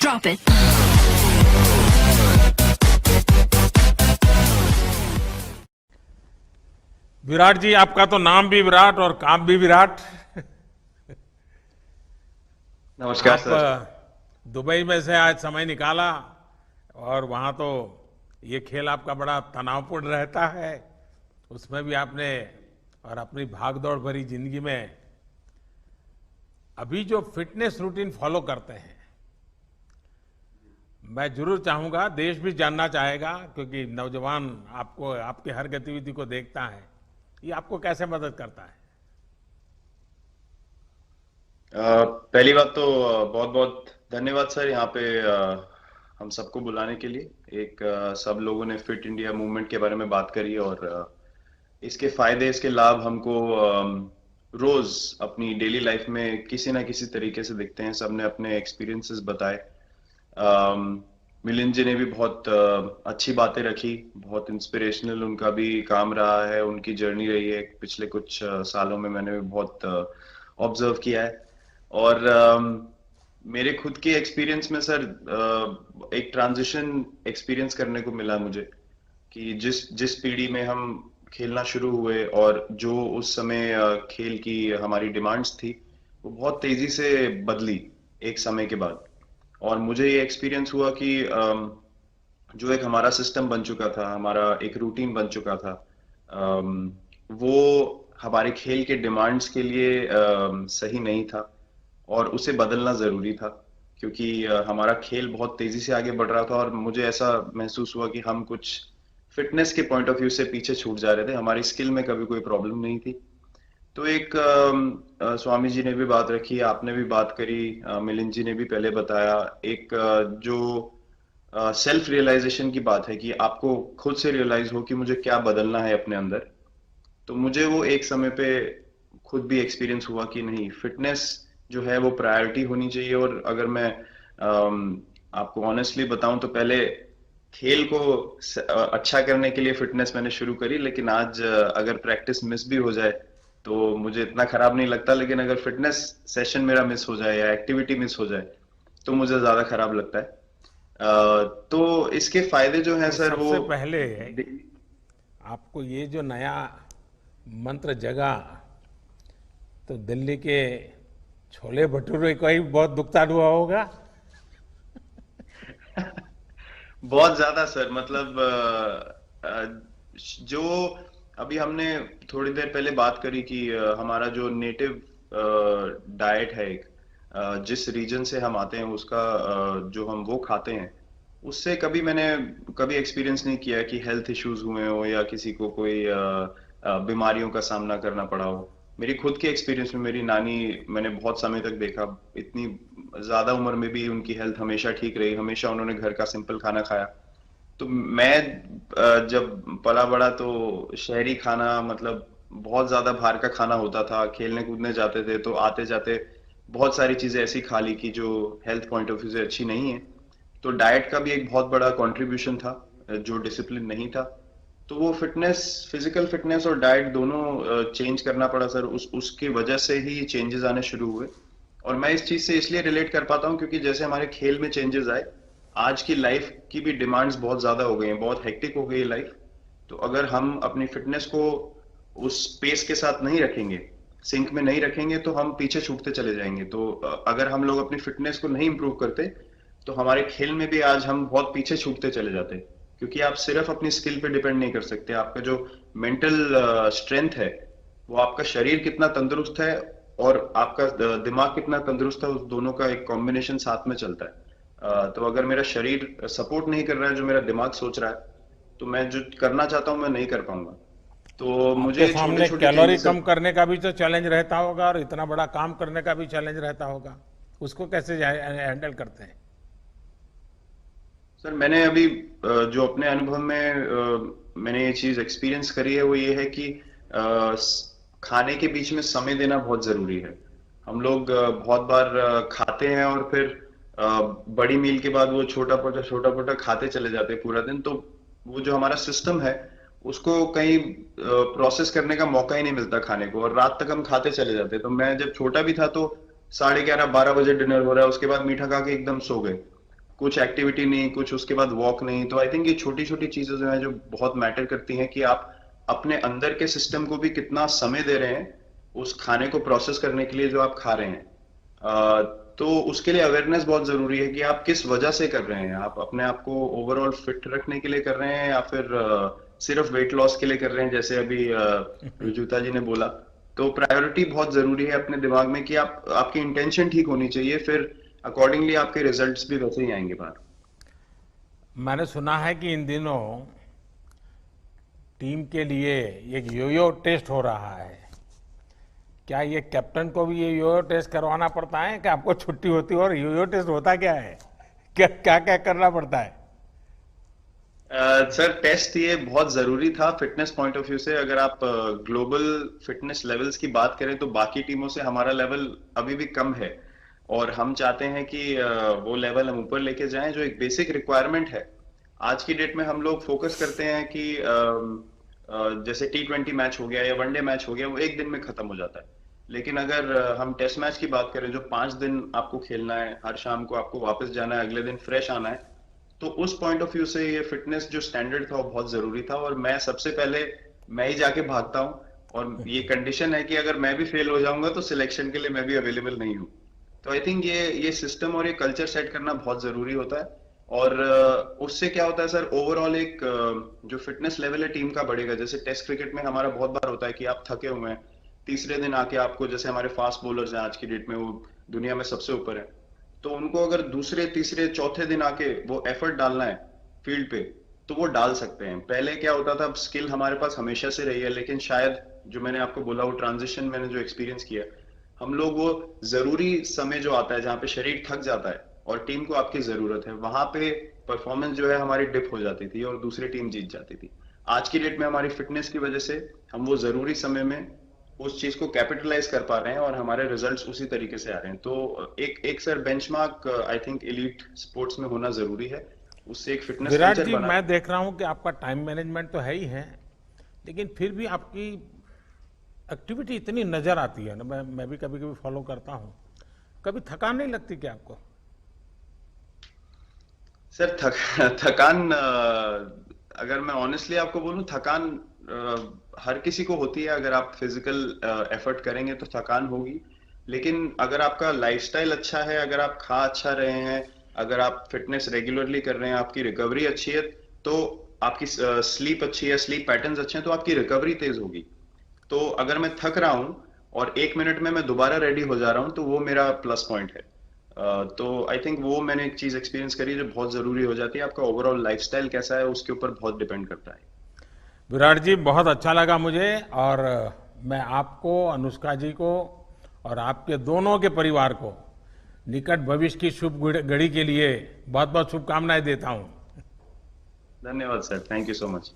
Drop it. Virat जी, आपका तो नाम भी विराट और काम भी विराट। नमस्कार आप सर। दुबई में से आज समय निकाला और वहां तो ये खेल आपका बड़ा तनावपूर्ण रहता है, उसमें भी आपने और अपनी भागदौड़ भरी जिंदगी में अभी जो फिटनेस रूटीन फॉलो करते हैं, मैं जरूर चाहूंगा, देश भी जानना चाहेगा, क्योंकि नौजवान आपको आपकी हर गतिविधि को देखता है, ये आपको कैसे मदद करता है? पहली बात तो बहुत बहुत धन्यवाद सर, यहाँ पे हम सबको बुलाने के लिए। एक सब लोगों ने फिट इंडिया मूवमेंट के बारे में बात करी और इसके फायदे, इसके लाभ हमको रोज अपनी डेली लाइफ में किसी ना किसी तरीके से दिखते हैं। सबने अपने एक्सपीरियंसेस बताए। मिलिंद जी ने भी बहुत अच्छी बातें रखी, बहुत इंस्पिरेशनल उनका भी काम रहा है, उनकी जर्नी रही है पिछले कुछ सालों में, मैंने भी बहुत ऑब्जर्व किया है। और मेरे खुद के एक्सपीरियंस में सर एक ट्रांजिशन एक्सपीरियंस करने को मिला मुझे कि जिस जिस पीढ़ी में हम खेलना शुरू हुए और जो उस समय खेल की हमारी डिमांड्स थी, वो बहुत तेजी से बदली एक समय के बाद। और मुझे ये एक्सपीरियंस हुआ कि जो एक हमारा सिस्टम बन चुका था, हमारा एक रूटीन बन चुका था, वो हमारे खेल के डिमांड्स के लिए सही नहीं था और उसे बदलना जरूरी था, क्योंकि हमारा खेल बहुत तेजी से आगे बढ़ रहा था और मुझे ऐसा महसूस हुआ कि हम कुछ फिटनेस के पॉइंट ऑफ व्यू से पीछे छूट जा रहे थे। हमारी स्किल में कभी कोई प्रॉब्लम नहीं थी। तो एक स्वामी जी ने भी बात रखी, आपने भी बात करी, मिलिंद जी ने भी पहले बताया, एक जो सेल्फ रियलाइजेशन की बात है कि आपको खुद से रियलाइज हो कि मुझे क्या बदलना है अपने अंदर। तो मुझे वो एक समय पे खुद भी एक्सपीरियंस हुआ कि नहीं, फिटनेस जो है वो प्रायोरिटी होनी चाहिए। और अगर मैं आपको ऑनेस्टली बताऊं तो पहले खेल को अच्छा करने के लिए फिटनेस मैंने शुरू करी, लेकिन आज अगर प्रैक्टिस मिस भी हो जाए तो मुझे इतना खराब नहीं लगता, लेकिन अगर फिटनेस सेशन मेरा मिस हो जाए या एक्टिविटी मिस हो जाए तो मुझे ज्यादा खराब लगता है। तो इसके फायदे जो हैं तो सर वो सबसे पहले आपको ये जो नया मंत्र जगा, तो दिल्ली के छोले भटूरे का ही बहुत भुगतान हुआ होगा। बहुत ज्यादा सर, मतलब जो अभी हमने थोड़ी देर पहले बात करी कि हमारा जो नेटिव डाइट है, एक जिस रीजन से हम आते हैं उसका जो हम वो खाते हैं, उससे मैंने कभी एक्सपीरियंस नहीं किया कि हेल्थ इश्यूज हुए हो या किसी को कोई बीमारियों का सामना करना पड़ा हो। मेरी खुद के एक्सपीरियंस में मेरी नानी, मैंने बहुत समय तक देखा, इतनी ज्यादा उम्र में भी उनकी हेल्थ हमेशा ठीक रही, हमेशा उन्होंने घर का सिंपल खाना खाया। तो मैं जब पला बड़ा तो शहरी खाना, मतलब बहुत ज्यादा बाहर का खाना होता था, खेलने कूदने जाते थे तो आते जाते बहुत सारी चीजें ऐसी खा ली कि जो हेल्थ पॉइंट ऑफ व्यू से अच्छी नहीं है। तो डाइट का भी एक बहुत बड़ा कंट्रीब्यूशन था, जो डिसिप्लिन नहीं था। तो वो फिटनेस, फिजिकल फिटनेस और डाइट दोनों चेंज करना पड़ा सर। उसकी वजह से ही चेंजेस आने शुरू हुए। और मैं इस चीज से इसलिए रिलेट कर पाता हूँ क्योंकि जैसे हमारे खेल में चेंजेस आए, आज की लाइफ की भी डिमांड्स बहुत ज्यादा हो गई हैं, बहुत हेक्टिक हो गई है लाइफ। तो अगर हम अपनी फिटनेस को उस पेस के साथ नहीं रखेंगे, सिंक में नहीं रखेंगे, तो हम पीछे छूटते चले जाएंगे। तो अगर हम लोग अपनी फिटनेस को नहीं इंप्रूव करते तो हमारे खेल में भी आज हम बहुत पीछे छूटते चले जाते, क्योंकि आप सिर्फ अपनी स्किल पे डिपेंड नहीं कर सकते। आपका जो मेंटल स्ट्रेंथ है, वो आपका शरीर कितना तंदुरुस्त है और आपका दिमाग कितना तंदुरुस्त है, उस दोनों का एक कॉम्बिनेशन साथ में चलता है। तो अगर मेरा शरीर सपोर्ट नहीं कर रहा है जो मेरा दिमाग सोच रहा है, तो मैं जो करना चाहता हूँ मैं नहीं कर पाऊंगा। तो आपके मुझे छोटे सामने छोटे कैलोरी चेंजेस। कम करने का भी तो चैलेंज रहता होगा और इतना बड़ा काम करने का भी चैलेंज रहता होगा, उसको कैसे हैंडल करते हैं? सर मैंने अभी जो अपने अनुभव में मैंने ये चीज एक्सपीरियंस करी है, वो ये है कि खाने के बीच में समय देना बहुत जरूरी है। हम लोग बहुत बार खाते हैं और फिर बड़ी मील के बाद वो छोटा पोटा खाते चले जाते हैं पूरा दिन। तो वो जो हमारा सिस्टम है, उसको कहीं प्रोसेस करने का मौका ही नहीं मिलता खाने को, और रात तक हम खाते चले जाते हैं। तो मैं जब छोटा भी था तो 11:30 12 बजे डिनर हो रहा है, उसके बाद मीठा खा के एकदम सो गए। कुछ एक्टिविटी नहीं, कुछ उसके बाद वॉक नहीं। तो आई थिंक ये छोटी छोटी चीजें जो है जो बहुत मैटर करती हैं कि आप अपने अंदर के सिस्टम को भी कितना समय दे रहे हैं उस खाने को प्रोसेस करने के लिए जो आप खा रहे हैं। तो उसके लिए अवेयरनेस बहुत जरूरी है कि आप किस वजह से कर रहे हैं। आप अपने आप को ओवरऑल फिट रखने के लिए कर रहे हैं या फिर सिर्फ वेट लॉस के लिए कर रहे हैं, जैसे अभी रुजुता जी ने बोला। तो प्रायोरिटी बहुत जरूरी है अपने दिमाग में कि आप आपकी इंटेंशन ठीक होनी चाहिए, फिर अकॉर्डिंगली आपके रिजल्ट्स भी वैसे ही आएंगे बाहर। मैंने सुना है कि इन दिनों टीम के लिए एक योयो टेस्ट हो रहा है। क्या ये कैप्टन को भी ये योयो टेस्ट करवाना पड़ता है कि आपको छुट्टी होती है? और योयो टेस्ट होता क्या है? क्या क्या क्या करना पड़ता है? सर टेस्ट ये बहुत जरूरी था फिटनेस पॉइंट ऑफ व्यू से। अगर आप ग्लोबल फिटनेस लेवल्स की बात करें तो बाकी टीमों से हमारा लेवल अभी भी कम है, और हम चाहते हैं कि वो लेवल हम ऊपर लेके जाएं जो एक बेसिक रिक्वायरमेंट है। आज की डेट में हम लोग फोकस करते हैं कि जैसे T20 मैच हो गया या वनडे मैच हो गया, वो एक दिन में खत्म हो जाता है। लेकिन अगर हम टेस्ट मैच की बात करें जो 5 दिन आपको खेलना है, हर शाम को आपको वापस जाना है, अगले दिन फ्रेश आना है, तो उस पॉइंट ऑफ व्यू से ये फिटनेस जो स्टैंडर्ड था वो बहुत जरूरी था। और मैं सबसे पहले मैं ही जाके भागता हूँ, और ये कंडीशन है कि अगर मैं भी फेल हो जाऊंगा तो सिलेक्शन के लिए मैं भी अवेलेबल नहीं हूँ। तो आई थिंक ये सिस्टम और ये कल्चर सेट करना बहुत जरूरी होता है। और उससे क्या होता है सर, ओवरऑल एक जो फिटनेस लेवल है टीम का बढ़ेगा। जैसे टेस्ट क्रिकेट में हमारा बहुत बार होता है कि आप थके हुए हैं, तीसरे दिन आके आपको, जैसे हमारे फास्ट बॉलर्स हैं आज की डेट में, वो दुनिया में सबसे ऊपर है, तो उनको अगर दूसरे तीसरे चौथे दिन आके वो एफर्ट डालना है फील्ड पे, तो वो डाल सकते हैं। पहले क्या होता था, स्किल हमारे पास हमेशा से रही है, लेकिन शायद जो मैंने आपको बोला वो ट्रांजिशन मैंने जो एक्सपीरियंस किया, हम लोग वो जरूरी समय जो आता है जहाँ पे शरीर थक जाता है और टीम को आपकी जरूरत है, वहां पे परफॉर्मेंस जो है हमारी डिप हो जाती थी और दूसरी टीम जीत जाती थी। आज की डेट में हमारी फिटनेस की वजह से हम वो जरूरी समय में उस चीज को कैपिटलाइज कर पा रहे हैं और हमारे रिजल्ट्स उसी तरीके से आ रहे हैं। तो एक एक sir benchmark I think elite sports में होना जरूरी है, उससे एक फिटनेस विराट कल्चर जी, बना। मैं देख रहा हूं कि आपका टाइम मैनेजमेंट तो है ही है, लेकिन फिर भी आपकी एक्टिविटी इतनी नजर आती है ना, मैं भी कभी कभी फॉलो करता हूं। कभी थकान नहीं लगती क्या आपको? सर थकान अगर मैं ऑनेस्टली आपको बोलूं, थकान हर किसी को होती है। अगर आप फिजिकल एफर्ट करेंगे तो थकान होगी, लेकिन अगर आपका लाइफस्टाइल अच्छा है, अगर आप खा अच्छा रहे हैं, अगर आप फिटनेस रेगुलरली कर रहे हैं, आपकी रिकवरी अच्छी है, तो आपकी स्लीप अच्छी है, स्लीप पैटर्न्स अच्छे हैं, तो आपकी रिकवरी तेज होगी। तो अगर मैं थक रहा हूं और 1 मिनट में मैं दोबारा रेडी हो जा रहा हूं, तो वो मेरा प्लस पॉइंट है। तो आई थिंक वो मैंने एक चीज एक्सपीरियंस करी जो बहुत जरूरी हो जाती है। आपका ओवरऑल लाइफस्टाइल कैसा है उसके ऊपर बहुत डिपेंड करता है। विराट जी, बहुत अच्छा लगा मुझे। और मैं आपको, अनुष्का जी को और आपके दोनों के परिवार को निकट भविष्य की शुभ घड़ी के लिए बहुत बहुत शुभकामनाएं देता हूं। धन्यवाद sir, thank you so much.